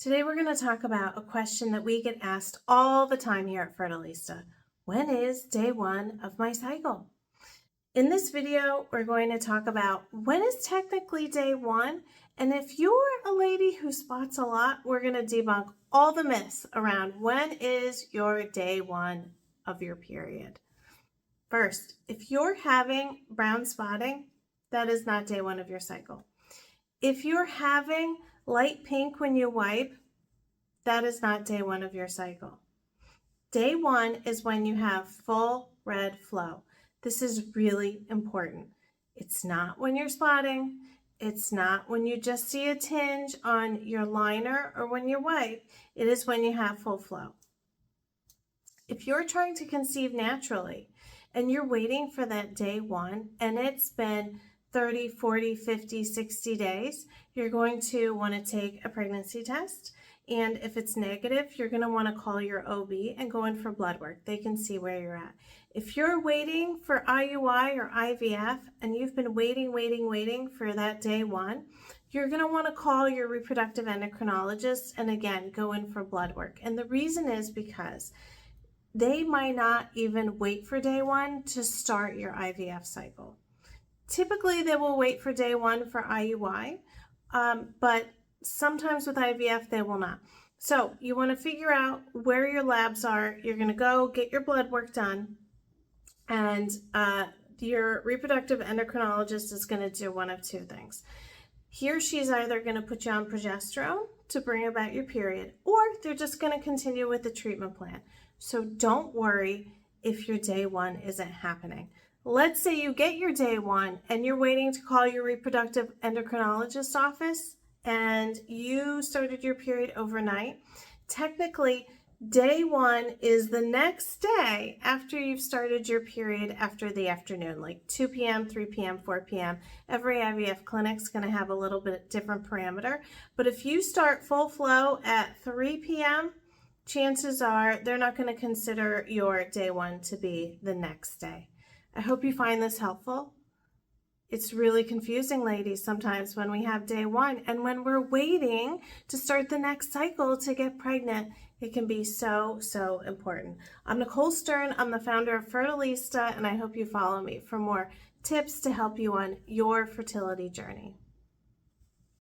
Today we're going to talk about a question that we get asked all the time here at Fertilista. When is day one of my cycle? In this video, we're going to talk about when is technically day one, and if you're a lady who spots a lot, we're going to debunk all the myths around when is your day one of your period. First, if you're having brown spotting, that is not day one of your cycle. If you're having light pink when you wipe, that is not day one of your cycle. Day one is when you have full red flow. This is really important. It's not when you're spotting. It's not when you just see a tinge on your liner or when you wipe. It is when you have full flow. If you're trying to conceive naturally and you're waiting for that day one and it's been 30, 40, 50, 60 days, you're going to want to take a pregnancy test. And if it's negative, you're going to want to call your OB and go in for blood work. They can see where you're at. If you're waiting for IUI or IVF and you've been waiting for that day one, you're going to want to call your reproductive endocrinologist and again, go in for blood work. And the reason is because they might not even wait for day one to start your IVF cycle. Typically, they will wait for day one for IUI, but sometimes with IVF, they will not. So you want to figure out where your labs are. You're going to go get your blood work done, and your reproductive endocrinologist is going to do one of two things. He or she's either going to put you on progesterone to bring about your period, or they're just going to continue with the treatment plan. So don't worry if your day one isn't happening. Let's say you get your day one and you're waiting to call your reproductive endocrinologist office and you started your period overnight. Technically, day one is the next day after you've started your period after the afternoon, like 2 p.m., 3 p.m., 4 p.m. Every IVF clinic's going to have a little bit different parameter. But if you start full flow at 3 p.m., chances are they're not going to consider your day one to be the next day. I hope you find this helpful. It's really confusing, ladies, sometimes when we have day one and when we're waiting to start the next cycle to get pregnant. It can be so important. I'm Nicole Stern. I'm the founder of Fertilista, and I hope you follow me for more tips to help you on your fertility journey.